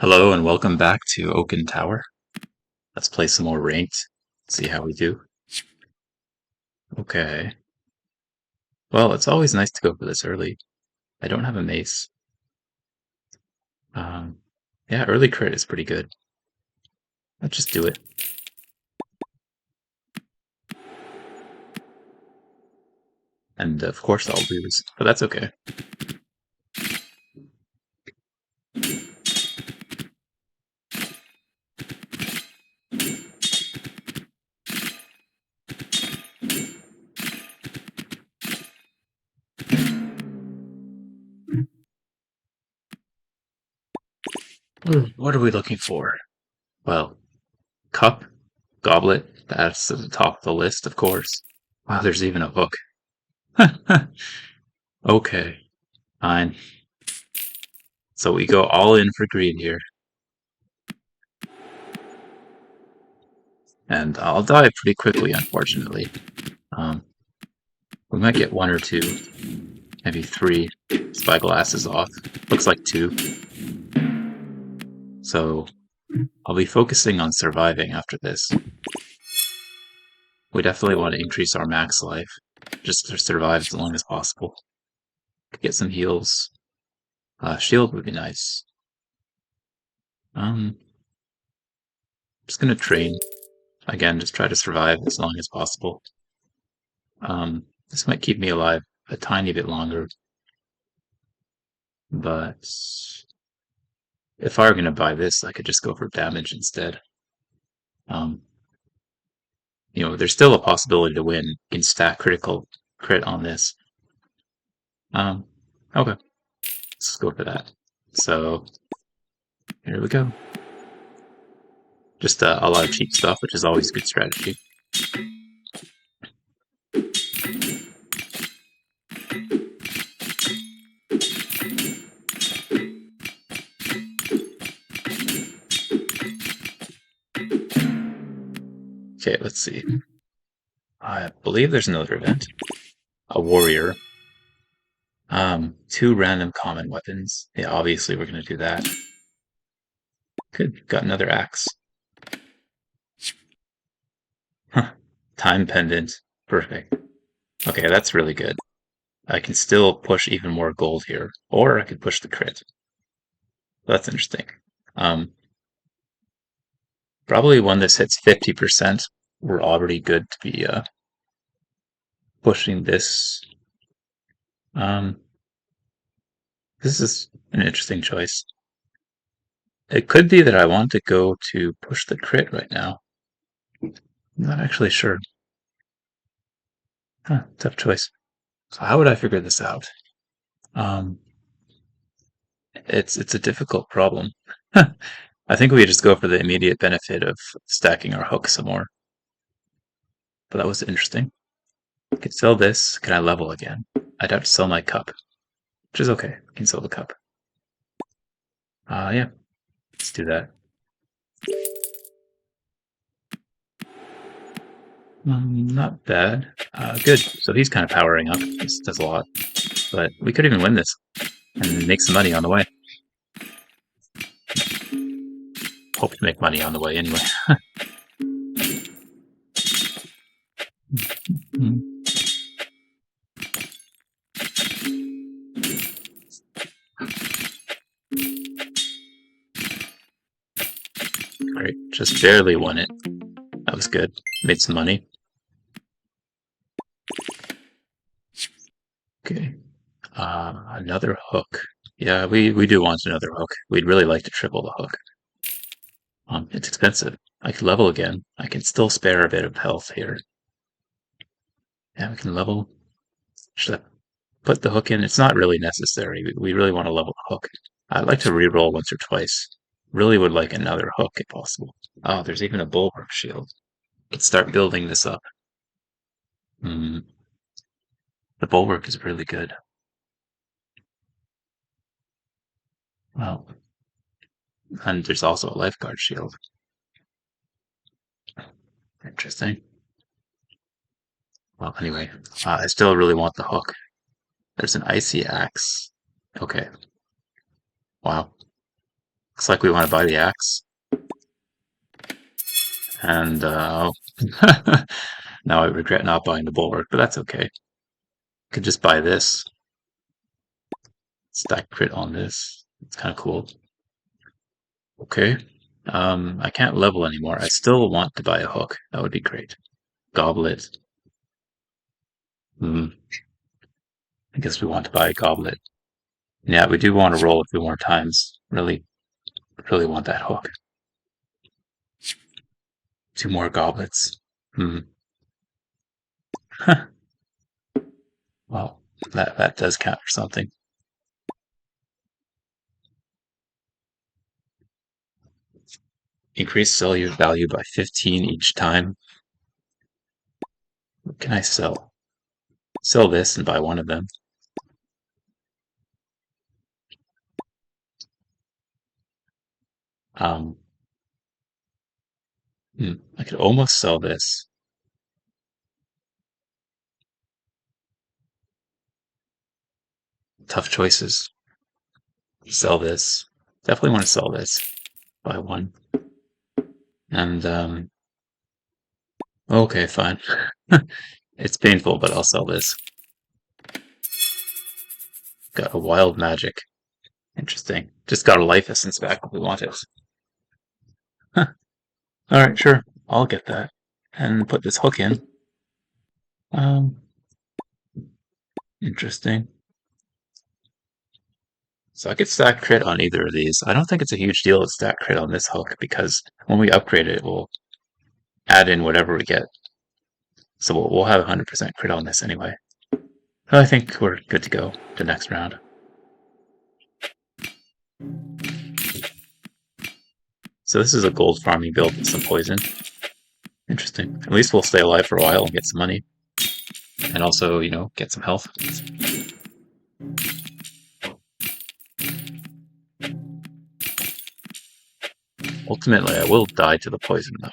Hello and welcome back to Oaken Tower. Let's play some more ranked, see how we do. Okay. Well, it's always nice to go for this early. I don't have a mace. Um, yeah, early crit is pretty good. Let's just do it. And of course I'll lose, but that's okay. What are we looking for? Well, cup, goblet, that's at the top of the list, of course. Wow, there's even a hook. Okay, fine. So we go all in for greed here. And I'll die pretty quickly, unfortunately. Um, we might get one or two, maybe three spyglasses off. Looks like two. So I'll be focusing on surviving after this. We definitely want to increase our max life, just to survive as long as possible. Get some heals. Shield would be nice. Just gonna train. Again, just try to survive as long as possible. This might keep me alive a tiny bit longer, but if I were gonna buy this, I could just go for damage instead. Um, there's still a possibility to win. You can stack critical crit on this. Okay, let's go for that. So here we go. Just a lot of cheap stuff, which is always a good strategy. Okay, let's see. I believe there's another event. A warrior. Two random common weapons. Yeah, obviously we're gonna do that. Good, got another axe. Huh. Time pendant. Perfect. Okay, that's really good. I can still push even more gold here, or I could push the crit. That's interesting. Um, Probably when this hits 50%, we're already good to be pushing this. Um, this is an interesting choice. It could be that I want to go to push the crit right now. I'm not actually sure. Huh, tough choice. So how would I figure this out? Um, it's a difficult problem. I think we just go for the immediate benefit of stacking our hook some more. But that was interesting. I could sell this. Can I level again? I'd have to sell my cup, which is okay. I can sell the cup. Yeah, let's do that. Not bad. Good. So he's kind of powering up. This does a lot. But we could even win this and make some money on the way. Hope to make money on the way anyway. Great. Just barely won it. That was good. Made some money. Okay. Another hook. Yeah, we do want another hook. We'd really like to triple the hook. It's expensive. I can level again. I can still spare a bit of health here. Yeah, we can level. Should I put the hook in? It's not really necessary. We really want to level the hook. I'd like to reroll once or twice. Really would like another hook if possible. Oh, there's even a bulwark shield. Let's start building this up. The bulwark is really good. Well, and there's also a lifeguard shield. Interesting. Well, anyway, I still really want the hook. There's an icy axe. Okay. Wow. Looks like we want to buy the axe. And now I regret not buying the bulwark, but that's okay. Could just buy this. Stack crit on this. It's kind of cool. Okay. I can't level anymore. I still want to buy a hook. That would be great. Goblet. Hmm. I guess we want to buy a goblet. Yeah, we do want to roll a few more times. Really, really want that hook. 2 more goblets. Hmm. Well, that does count for something. Increase cellular value by 15 each time. What can I sell? Sell this and buy one of them. Um, I could almost sell this. Tough choices. Sell this. Definitely want to sell this. Buy one. And, okay, fine. It's painful, but I'll sell this. Got a wild magic. Interesting. Just got a life essence back if we want it. Huh. Alright, sure. I'll get that. And put this hook in. Um, interesting. So I could stack crit on either of these. I don't think it's a huge deal to stack crit on this hook because when we upgrade it, we'll add in whatever we get. So we'll have 100% crit on this anyway. I think we're good to go the next round. So this is a gold farming build with some poison. Interesting. At least we'll stay alive for a while and get some money. And also, get some health. Ultimately, I will die to the poison, though.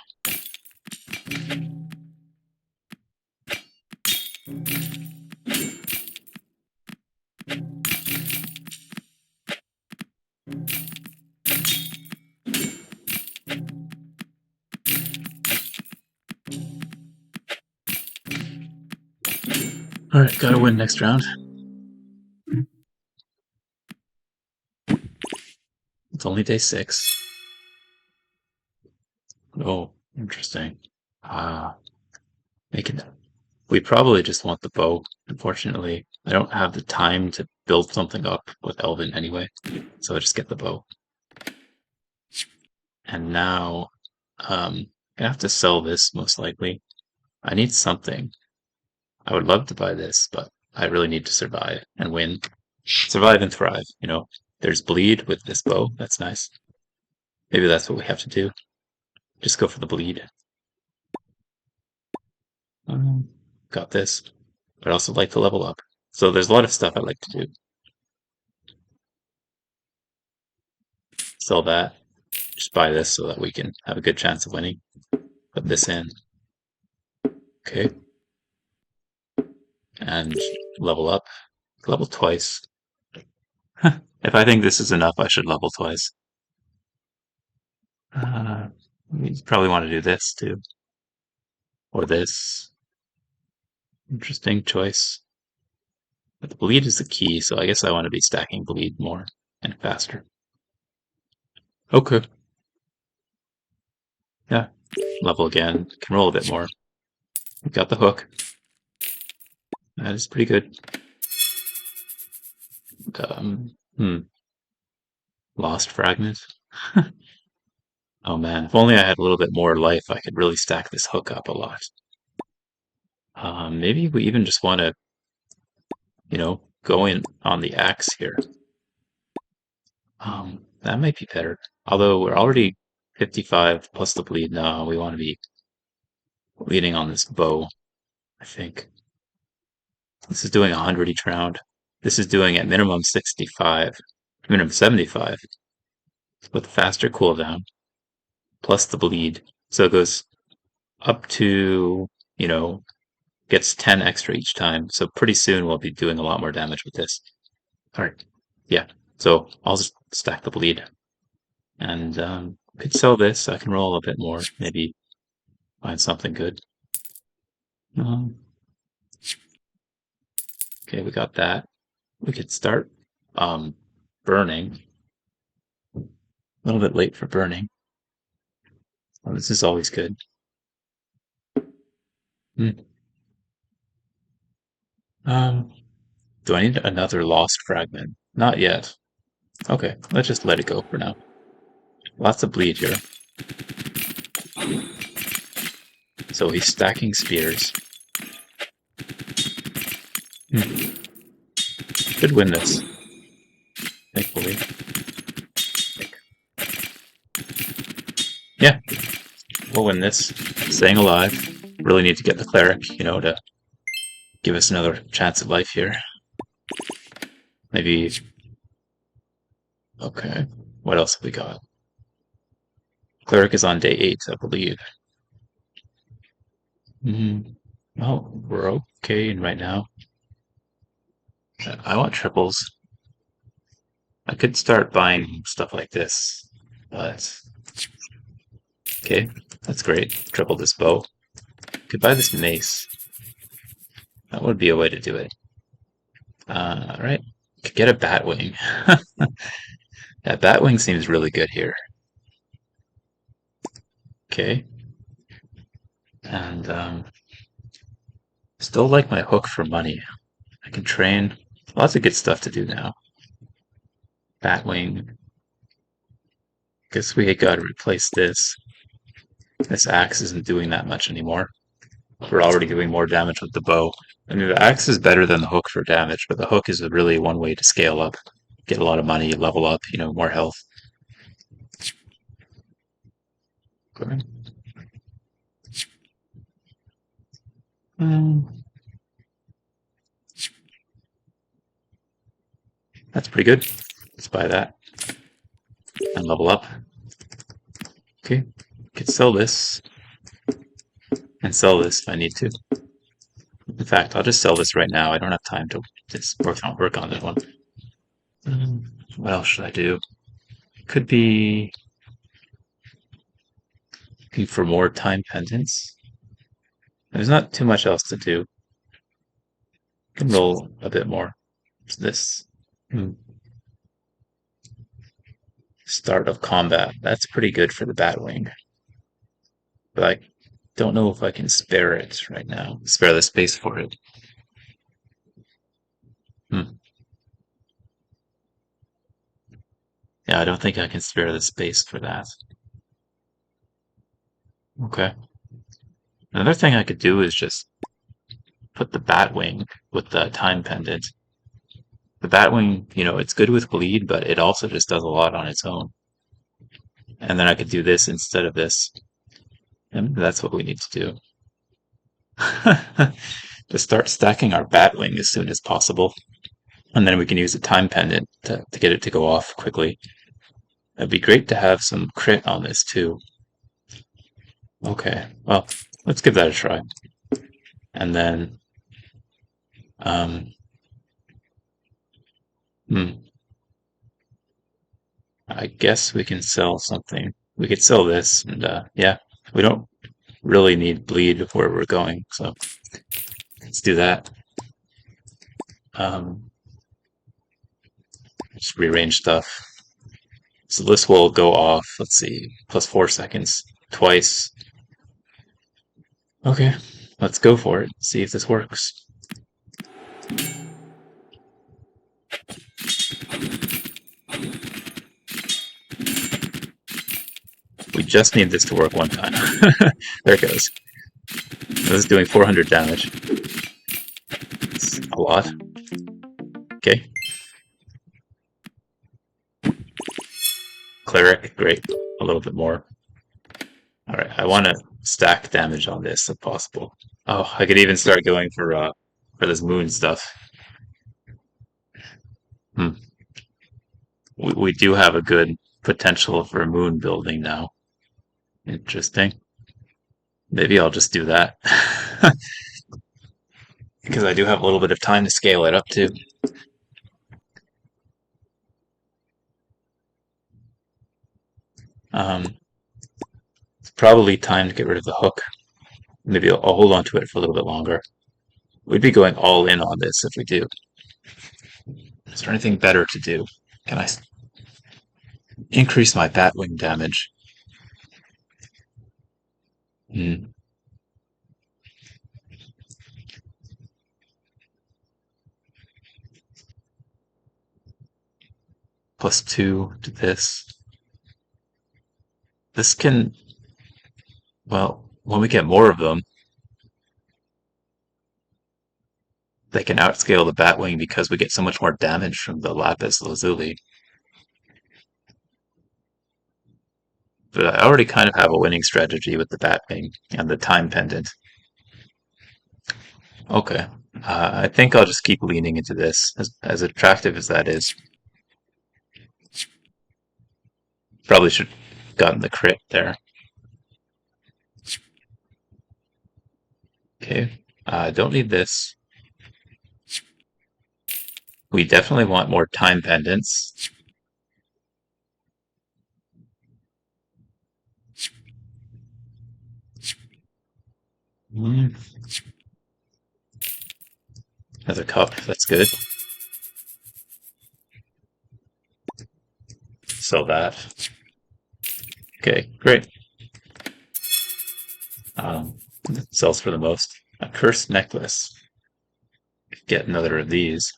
Alright, gotta win next round. It's only day 6. Oh, interesting. Ah, making that. We probably just want the bow. Unfortunately, I don't have the time to build something up with Elven anyway, so I just get the bow. And now, I have to sell this most likely. I need something. I would love to buy this, but I really need to survive and win. Survive and thrive. There's bleed with this bow. That's nice. Maybe that's what we have to do. Just go for the bleed. Got this. I'd also like to level up. So there's a lot of stuff I'd like to do. Sell that. Just buy this so that we can have a good chance of winning. Put this in. Okay. And level up. Level twice. If I think this is enough, I should level twice. We probably want to do this too. Or this. Interesting choice. But the bleed is the key, so I guess I want to be stacking bleed more and faster. Okay. Yeah. Level again. Can roll a bit more. We got the hook. That is pretty good. Lost fragment. Oh man, if only I had a little bit more life, I could really stack this hook up a lot. Maybe we even just want to, go in on the axe here. That might be better. Although we're already 55 plus the bleed now, we want to be leaning on this bow, I think. This is doing 100 each round. This is doing at minimum 65, minimum 75, with faster cooldown, plus the bleed. So it goes up to, gets 10 extra each time. So pretty soon we'll be doing a lot more damage with this. All right. Yeah. So I'll just stack the bleed. And could sell this. I can roll a bit more. Maybe find something good. Um, okay, we got that. We could start burning. A little bit late for burning. Oh, this is always good. Hmm. Um, do I need another lost fragment? Not yet. Okay, let's just let it go for now. Lots of bleed here. So he's stacking spears. Hmm. Should win this, thankfully. Yeah, we'll win this. Staying alive. Really need to get the cleric, to give us another chance at life here. Maybe. Okay. What else have we got? Cleric is on day 8, I believe. Well, we're okay right now. I want triples. I could start buying stuff like this, but okay, that's great. Triple this bow. Could buy this mace. That would be a way to do it. Right. Could get a Batwing. That Batwing seems really good here. Okay. And still like my hook for money. I can train. Lots of good stuff to do now. Batwing. Guess we gotta replace this. This axe isn't doing that much anymore. We're already doing more damage with the bow. I mean, the axe is better than the hook for damage, but the hook is really one way to scale up, get a lot of money, level up, more health. Okay. Um, that's pretty good. Let's buy that and level up. Okay, could sell this and sell this if I need to. In fact, I'll just sell this right now. I don't have time to just work on that one. What else should I do? Could be looking for more time pendants. There's not too much else to do. Can roll a bit more. This start of combat. That's pretty good for the Batwing. But I don't know if I can spare it right now. Spare the space for it. Hmm. Yeah, I don't think I can spare the space for that. Okay. Another thing I could do is just put the Batwing with the time pendant. The Batwing, it's good with bleed, but it also just does a lot on its own. And then I could do this instead of this. And that's what we need to do. Just start stacking our Batwing as soon as possible. And then we can use a time pendant to get it to go off quickly. It'd be great to have some crit on this too. Okay, well, let's give that a try. And then, um, hmm, I guess we can sell something. We could sell this, and yeah, we don't really need bleed where we're going, so let's do that. Um, just rearrange stuff. So this will go off, let's see, plus 4 seconds, twice. Okay, let's go for it, see if this works. We just need this to work one time. There it goes. This is doing 400 damage. It's a lot. Okay. Cleric, great. A little bit more. Alright, I want to stack damage on this if possible. Oh, I could even start going for this moon stuff. Hmm. We do have a good potential for moon building now. Interesting. Maybe I'll just do that. Because I do have a little bit of time to scale it up too. It's probably time to get rid of the hook. Maybe I'll hold on to it for a little bit longer. We'd be going all in on this if we do. Is there anything better to do? Can I increase my Batwing damage? Hmm. +2 to this. This can, well, when we get more of them, they can outscale the Batwing because we get so much more damage from the Lapis Lazuli. But I already kind of have a winning strategy with the Batwing and the Time Pendant. Okay. I think I'll just keep leaning into this, as attractive as that is. Probably should have gotten the crit there. Okay. I don't need this. We definitely want more time pendants. Mm, Another cup, that's good. Sell that. Okay, great. Sells for the most. A cursed necklace. Get another of these.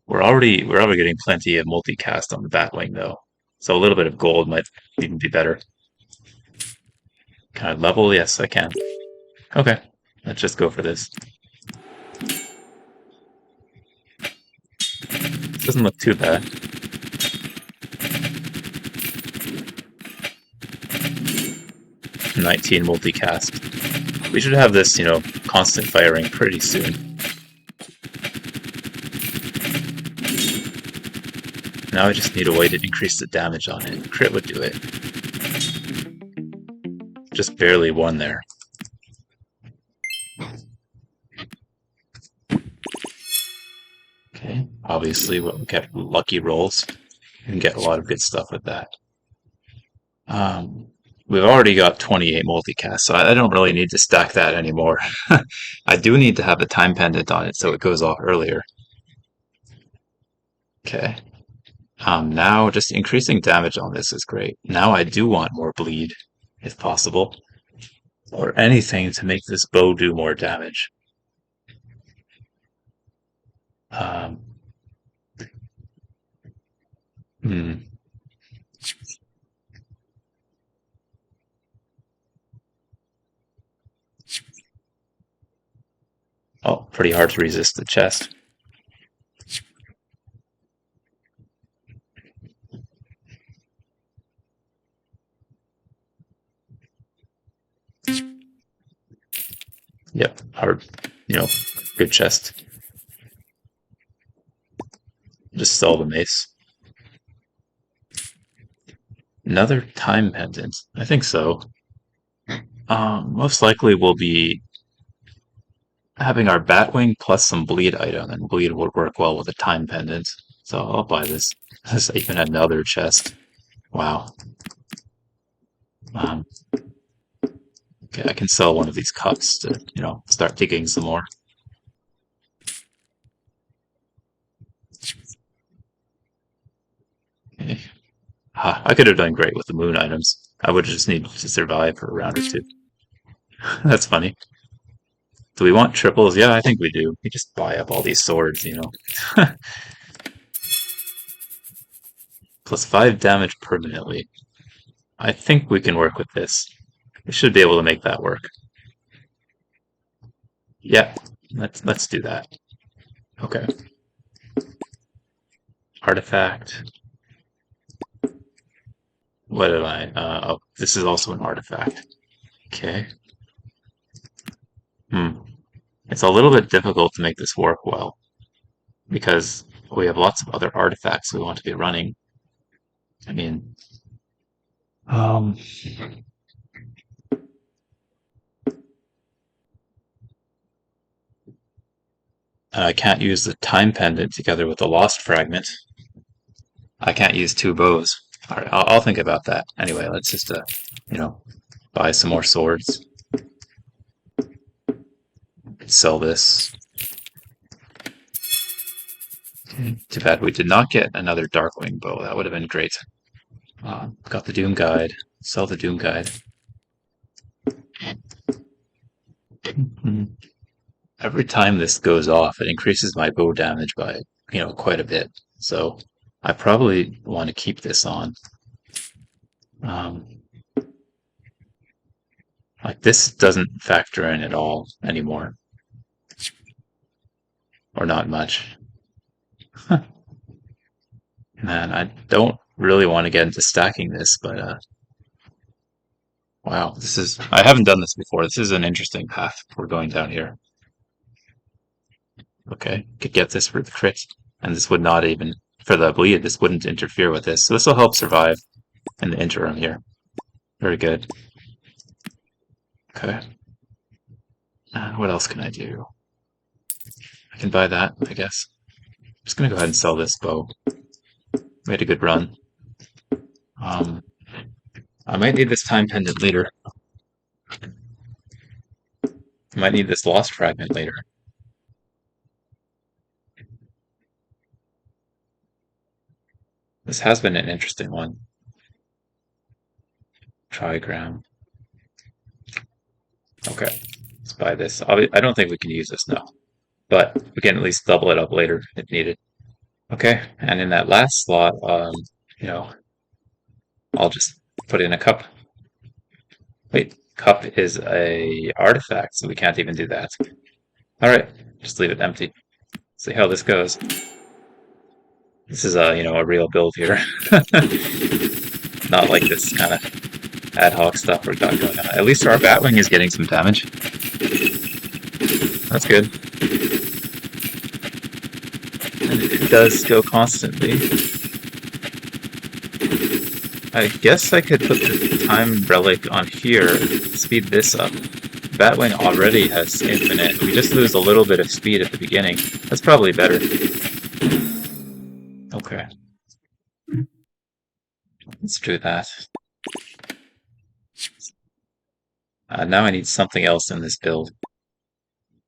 We're already getting plenty of multicast on the Batwing though. So a little bit of gold might even be better. Can I level? Yes, I can. Okay, let's just go for this. Doesn't look too bad. 19 multicast. We should have this, constant firing pretty soon. Now I just need a way to increase the damage on it. Crit would do it. Just barely won there. Okay, obviously we'll get lucky rolls and get a lot of good stuff with that. We've already got 28 multicast, so I don't really need to stack that anymore. I do need to have the time pendant on it so it goes off earlier. Okay. Now just increasing damage on this is great. Now I do want more bleed, if possible. Or anything to make this bow do more damage. Um, hmm. Oh, pretty hard to resist the chest. Yep, hard, good chest. Just sell the mace. Another time pendant. I think so. Most likely we'll be having our Batwing plus some bleed item, and bleed would work well with a time pendant. So I'll buy this. This even another chest. Wow. Um, okay, I can sell one of these cups to, start digging some more. Okay. I could have done great with the moon items. I would have just needed to survive for a round or two. That's funny. Do we want triples? Yeah, I think we do. We just buy up all these swords. +5 damage permanently. I think we can work with this. We should be able to make that work. Yeah, let's do that. Okay. Artifact. What did I? Oh, this is also an artifact. Okay. It's a little bit difficult to make this work well because we have lots of other artifacts we want to be running. I mean, um, and I can't use the time pendant together with the lost fragment. I can't use two bows. All right, I'll think about that. Anyway, let's just you know, buy some more swords. Sell this. Too bad we did not get another Darkwing bow. That would have been great. Got the Doom Guide. Sell the Doom Guide. Mhm. Every time this goes off, it increases my bow damage by, quite a bit. So I probably want to keep this on. Um, like this doesn't factor in at all anymore, or not much. Man, I don't really want to get into stacking this, but wow, I haven't done this before. This is an interesting path we're going down here. Okay, could get this for the crit, and this would not even, for the bleed, this wouldn't interfere with this. So this will help survive in the interim here. Very good. Okay. What else can I do? I can buy that, I guess. I'm just gonna go ahead and sell this bow. We had a good run. Um, I might need this time pendant later. I might need this lost fragment later. This has been an interesting one. Trigram. Okay, let's buy this. I don't think we can use this now, but we can at least double it up later if needed. Okay, and in that last slot, you know, I'll just put in a cup. Wait, cup is a artifact, so we can't even do that. All right, just leave it empty. See how this goes. This is a real build here, not like this kind of ad hoc stuff we're got going on. At least our Batwing is getting some damage. That's good. And it does go constantly. I guess I could put the time relic on here, speed this up. Batwing already has infinite. We just lose a little bit of speed at the beginning. That's probably better. Okay, let's do that. Now I need something else in this build.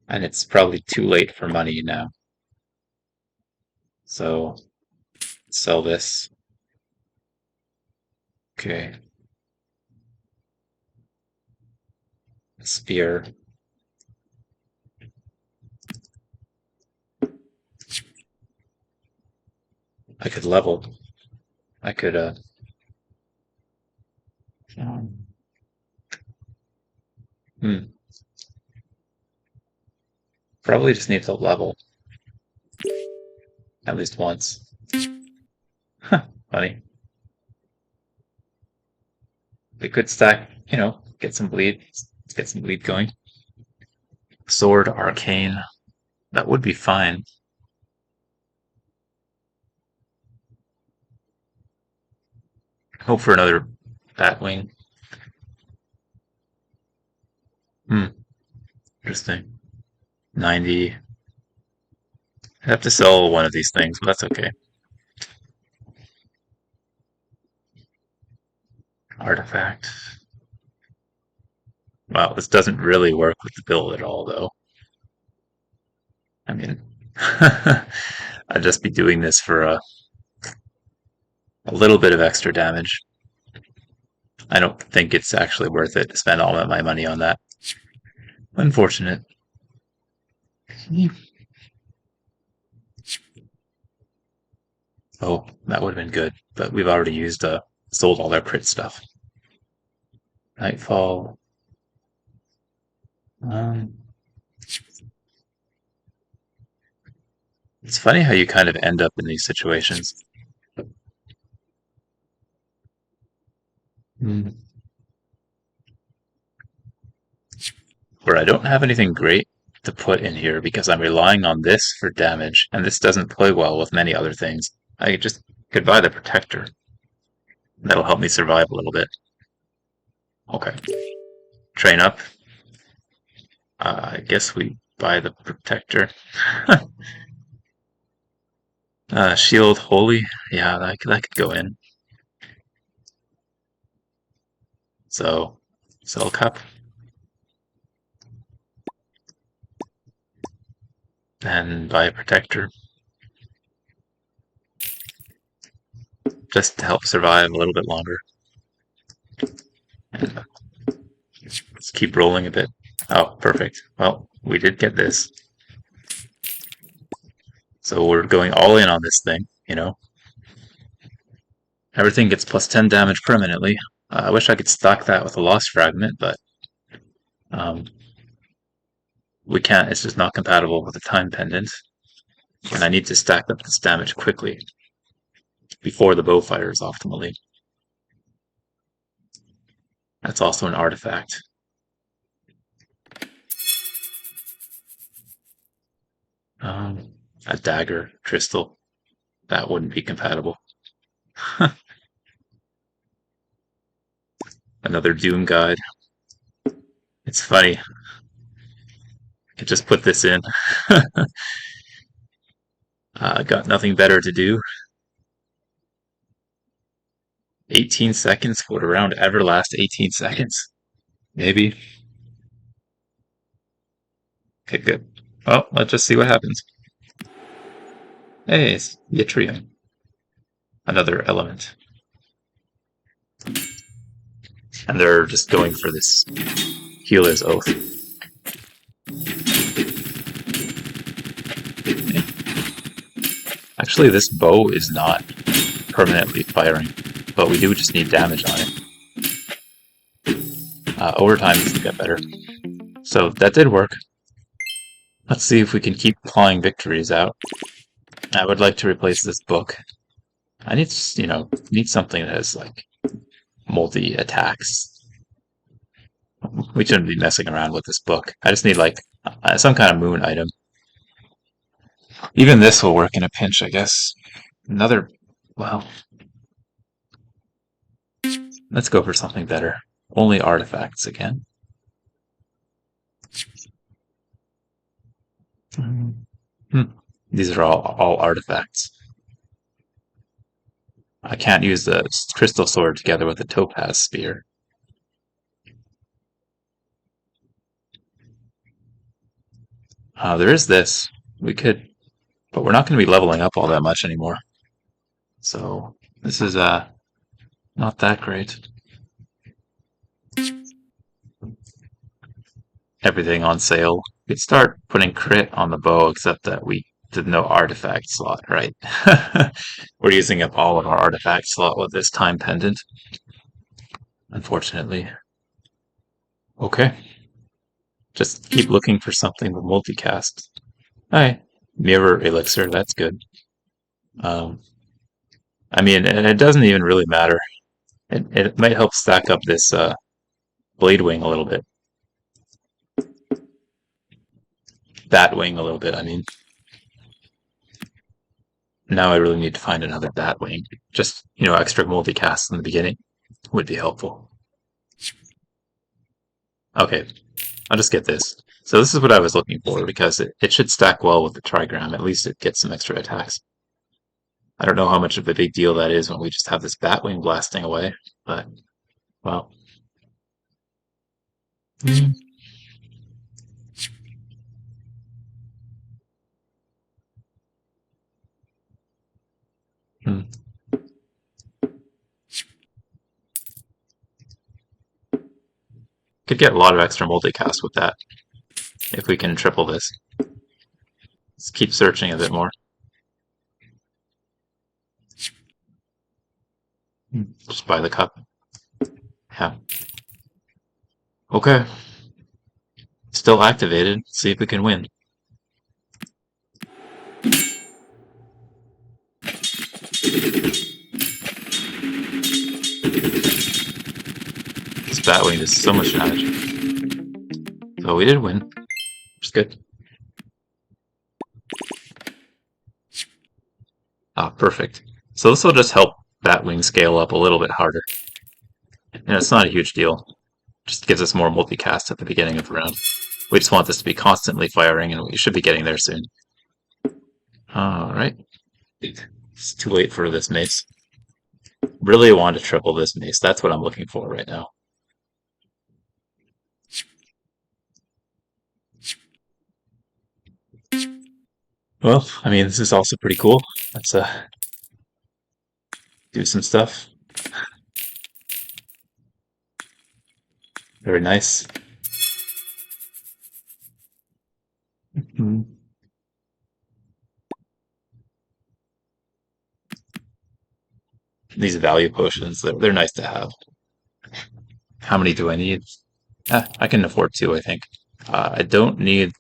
And it's probably too late for money now. So, sell this. Okay. Spear. I could level. I could, um, hmm. Probably just need to level. At least once. Huh, funny. We could stack, get some bleed. Let's get some bleed going. Sword, arcane. That would be fine. Hope for another Batwing. Hmm, interesting. 90. I have to sell one of these things, but that's okay. Artifact. Wow, this doesn't really work with the build at all, though. I mean, I'd just be doing this for a little bit of extra damage. I don't think it's actually worth it to spend all of my money on that. Unfortunate. Oh, that would have been good, but we've already sold all their crit stuff. Nightfall. Um, it's funny how you kind of end up in these situations. Hmm. Where I don't have anything great to put in here because I'm relying on this for damage, and this doesn't play well with many other things. I just could buy the protector. That'll help me survive a little bit. Okay. Train up. I guess we buy the protector. Shield holy. Yeah, that could go in. So, Cell Cup. And buy a protector. Just to help survive a little bit longer. And let's keep rolling a bit. Oh, perfect. Well, we did get this. So we're going all in on this thing, you know. Everything gets plus 10 damage permanently. I wish I could stock that with a Lost Fragment, but um, we can't. It's just not compatible with the Time Pendant. And I need to stack up this damage quickly before the bow fires optimally. That's also an artifact. A dagger crystal. That wouldn't be compatible. Another Doom Guide. It's funny. I could just put this in. Got nothing better to do. 18 seconds? Would a round ever last 18 seconds? Maybe. Okay, good. Well, let's just see what happens. Hey, it's Yttrium. Another element. And they're just going for this Healer's Oath. Actually, this bow is not permanently firing, but we do just need damage on it. Over time, this will get better. So that did work. Let's see if we can keep clawing victories out. I would like to replace this book. I need, need something that has like multi attacks. We shouldn't be messing around with this book. I just need like some kind of moon item. Even this will work in a pinch, I guess. Another, well, let's go for something better. Only artifacts again. These are all artifacts. I can't use the crystal sword together with the topaz spear. There is this. We could, but we're not going to be leveling up all that much anymore. So this is not that great. Everything on sale. We'd start putting crit on the bow, except that we did no artifact slot, right? We're using up all of our artifact slot with this time pendant, unfortunately. Okay. Just keep looking for something with multicast. Hi. Mirror elixir, that's good. I mean, and it doesn't even really matter. It might help stack up this Bladewing a little bit. Batwing a little bit, I mean. Now I really need to find another Batwing. Just, extra multicast in the beginning would be helpful. Okay, I'll just get this. So this is what I was looking for, because it should stack well with the Trigram. At least it gets some extra attacks. I don't know how much of a big deal that is when we just have this Batwing blasting away, but, well. Could get a lot of extra multicast with that, if we can triple this. Let's keep searching a bit more. Just buy the cup. Yeah. Okay. Still activated. See if we can win. This Batwing does so much damage. So we did win, which is good. Ah, perfect. So this will just help Batwing scale up a little bit harder. And it's not a huge deal. Just gives us more multicast at the beginning of the round. We just want this to be constantly firing, and we should be getting there soon. Alright. It's too late for this mace. Really want to triple this mace. That's what I'm looking for right now. Well, I mean, this is also pretty cool. Let's do some stuff. Very nice. Mhm. These value potions, they're nice to have. How many do I need? I can afford two, I think. I don't need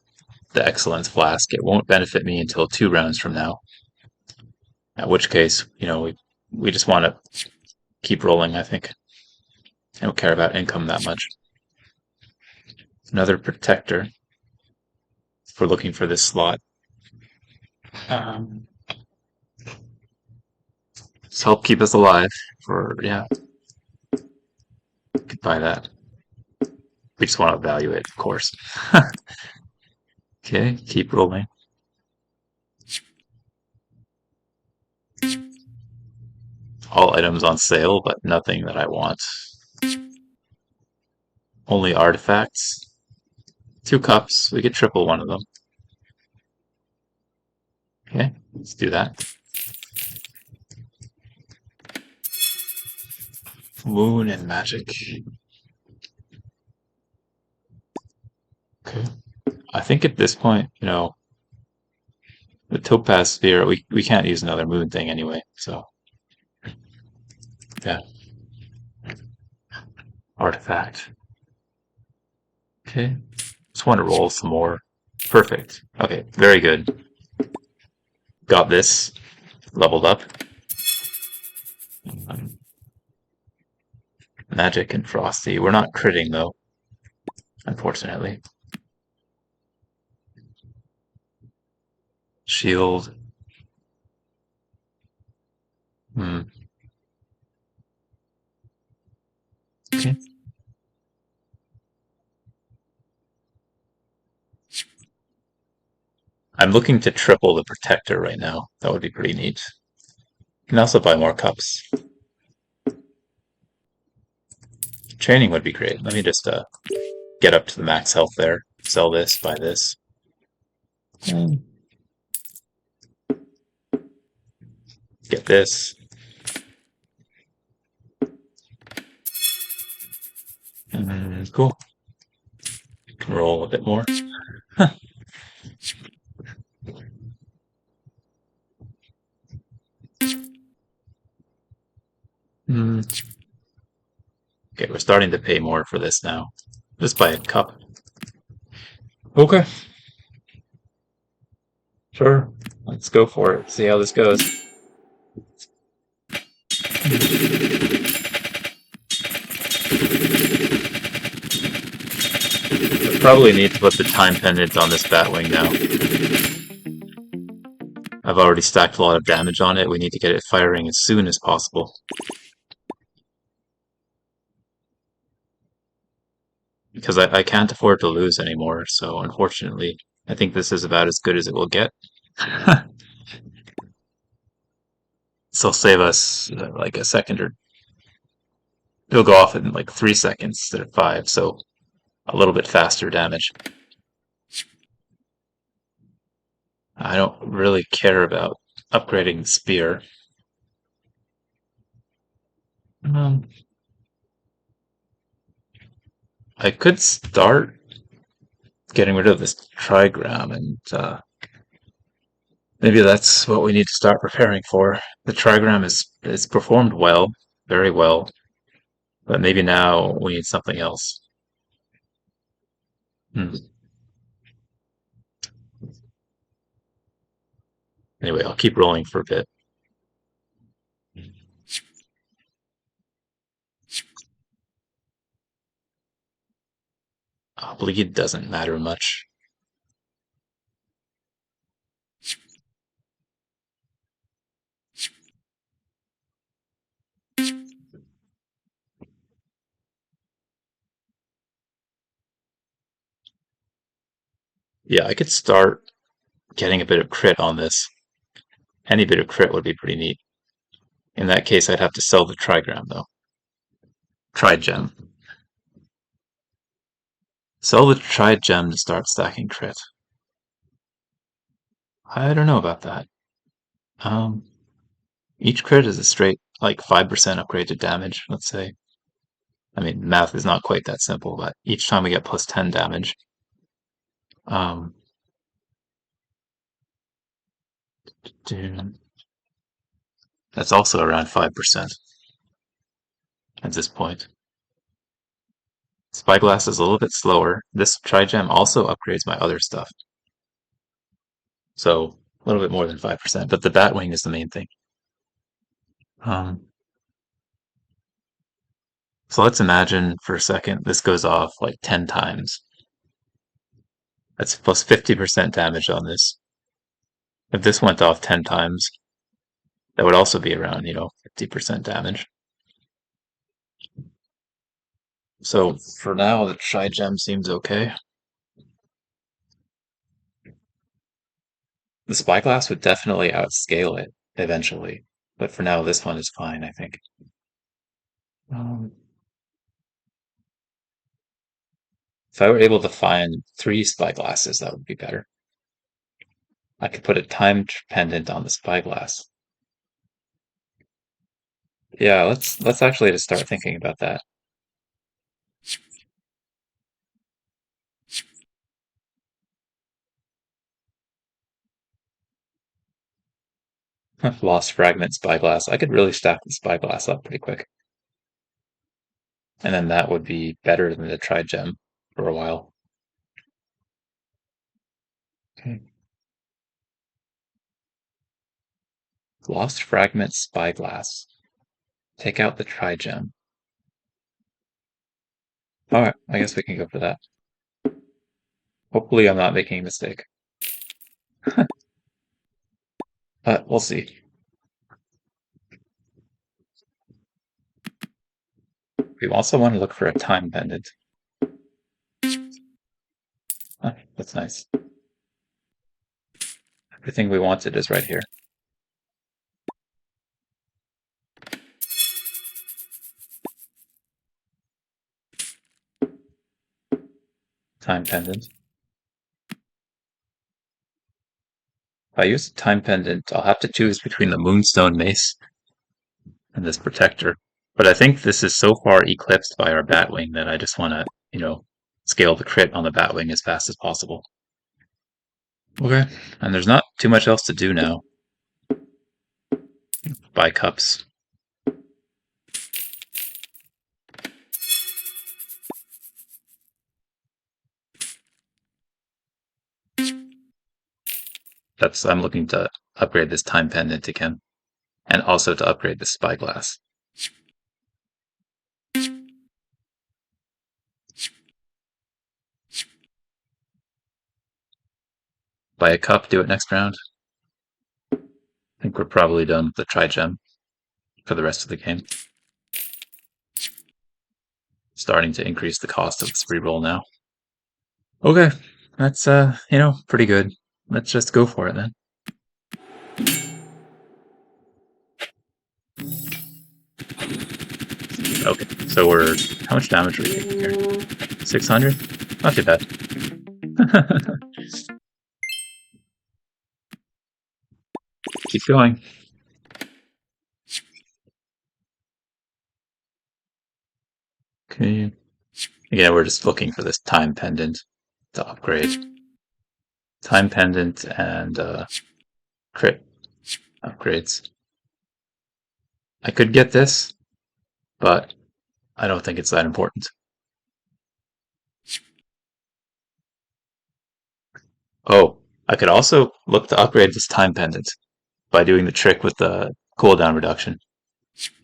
the Excellence Flask. It won't benefit me until 2 rounds from now. At which case, we just want to keep rolling, I think. I don't care about income that much. Another protector if we're looking for this slot. Um, just help keep us alive for, yeah, could buy that. We just want to evaluate, of course. Okay, keep rolling. All items on sale, but nothing that I want. Only artifacts. 2 cups. We could triple one of them. Okay, let's do that. Moon and magic. Okay. I think at this point, the topaz sphere, we can't use another moon thing anyway. So, yeah, artifact. Okay. Just want to roll some more. Perfect. Okay, very good. Got this. Leveled up. Um, Magic and Frosty. We're not critting though, unfortunately. Shield. Hmm. Okay. I'm looking to triple the protector right now. That would be pretty neat. Can also buy more cups. Training would be great. Let me just get up to the max health there. Sell this, buy this. Um, Get this. Cool. Can roll a bit more. Huh. Mm, okay, we're starting to pay more for this now. Just buy a cup. Okay, sure. Let's go for it. See how this goes. Probably need to put the time pendant on this Batwing now. I've already stacked a lot of damage on it. We need to get it firing as soon as possible. Because I can't afford to lose anymore, so unfortunately, I think this is about as good as it will get. So save us like a second or it'll go off in like 3 seconds instead of 5, so a little bit faster damage. I don't really care about upgrading the spear. Um, I could start getting rid of this trigram, and maybe that's what we need to start preparing for. The trigram is performed well, very well, but maybe now we need something else. Hmm. Anyway, I'll keep rolling for a bit. Bleed doesn't matter much. Yeah, I could start getting a bit of crit on this. Any bit of crit would be pretty neat. In that case, I'd have to sell the trigram, though. Trigem. Sell the Trigem to start stacking crit. I don't know about that. Um, each crit is a straight, like, 5% upgrade to damage, let's say. I mean, math is not quite that simple, but each time we get plus 10 damage. Um, that's also around 5% at this point. Spyglass is a little bit slower. This Trigem also upgrades my other stuff. So a little bit more than 5%, but the Batwing is the main thing. Um, so let's imagine for a second this goes off like 10 times. That's plus 50% damage on this. If this went off 10 times, that would also be around, 50% damage. So for now, the Trigem seems okay. The Spyglass would definitely outscale it eventually, but for now, this one is fine, I think. Um, if I were able to find 3 Spyglasses, that would be better. I could put a time pendant on the Spyglass. Yeah, let's actually just start thinking about that. Lost fragment Spyglass. I could really stack the Spyglass up pretty quick. And then that would be better than the Trigem for a while. Okay. Lost fragment Spyglass. Take out the Trigem. Alright, I guess we can go for that. Hopefully I'm not making a mistake. But we'll see. We also want to look for a time pendant. That's nice. Everything we wanted is right here. Time pendant. If I use a time pendant, I'll have to choose between the Moonstone Mace and this protector. But I think this is so far eclipsed by our Batwing that I just want to, scale the crit on the Batwing as fast as possible. Okay, and there's not too much else to do now. Buy cups. I'm looking to upgrade this time pendant again, and also to upgrade the spyglass. Buy a cup, do it next round. I think we're probably done with the Trigem for the rest of the game. Starting to increase the cost of this reroll now. Okay, that's pretty good. Let's just go for it then. Okay, so how much damage are we taking here? 600? Not too bad. Keep going. Okay. Again, we're just looking for this time pendant to upgrade. Time pendant and crit upgrades. I could get this, but I don't think it's that important. Oh, I could also look to upgrade this time pendant by doing the trick with the cooldown reduction.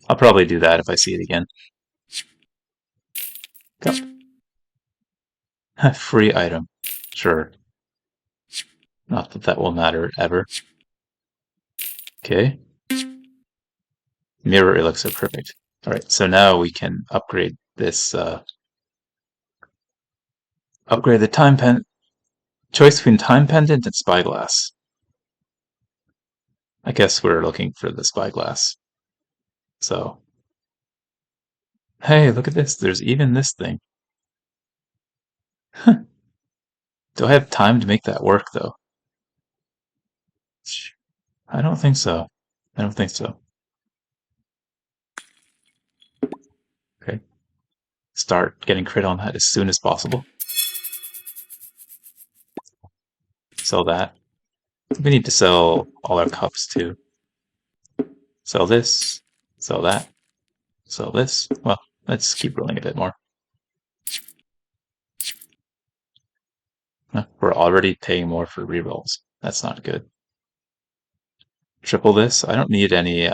I'll probably do that if I see it again. Go. Free item. Sure. Not that that will matter ever. Okay. Mirror elixir, perfect. Alright, so now we can upgrade this, upgrade the time pendant. Choice between time pendant and spyglass. I guess we're looking for the spyglass. So, hey, look at this. There's even this thing. Do I have time to make that work, though? I don't think so. I don't think so. Okay. Start getting crit on that as soon as possible. Sell that. We need to sell all our cups too. Sell this. Sell that. Sell this. Well, let's keep rolling a bit more. We're already paying more for rerolls. That's not good. Triple this. I don't need any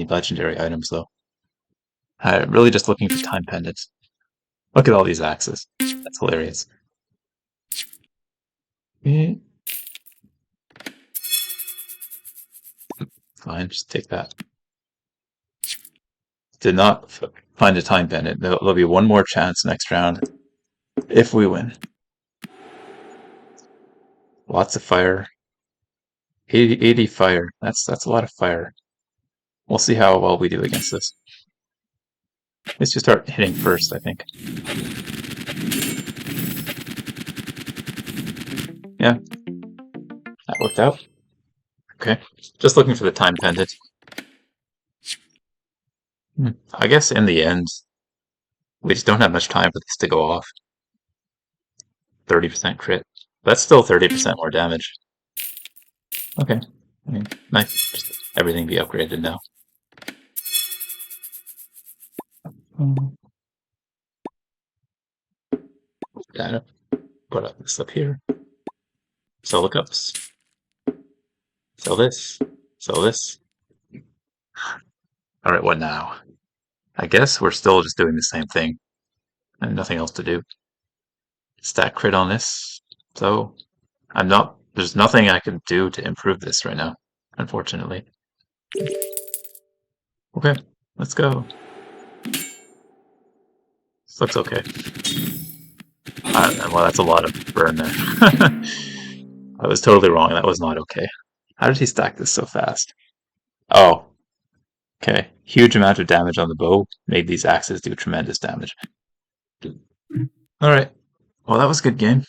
legendary items though. I'm really just looking for time pendants. Look at all these axes. That's hilarious. Fine, just take that. Did not find a time pendant. There'll be one more chance next round if we win. Lots of fire. 80 fire. That's a lot of fire. We'll see how well we do against this. Let's just start hitting first, I think. Yeah, that worked out. Okay, just looking for the time pendant. I guess in the end, we just don't have much time for this to go off. 30% crit. That's still 30% more damage. Okay. I mean, nice. Just everything be upgraded now. Data. Put this up here. Sell the cups. Sell this. Sell this. Alright, what now? I guess we're still just doing the same thing. And nothing else to do. Stack crit on this. So, there's nothing I can do to improve this right now, unfortunately. Okay, let's go. This looks okay. Well, that's a lot of burn there. I was totally wrong. That was not okay. How did he stack this so fast? Oh, okay. Huge amount of damage on the bow made these axes do tremendous damage. All right. Well, that was a good game.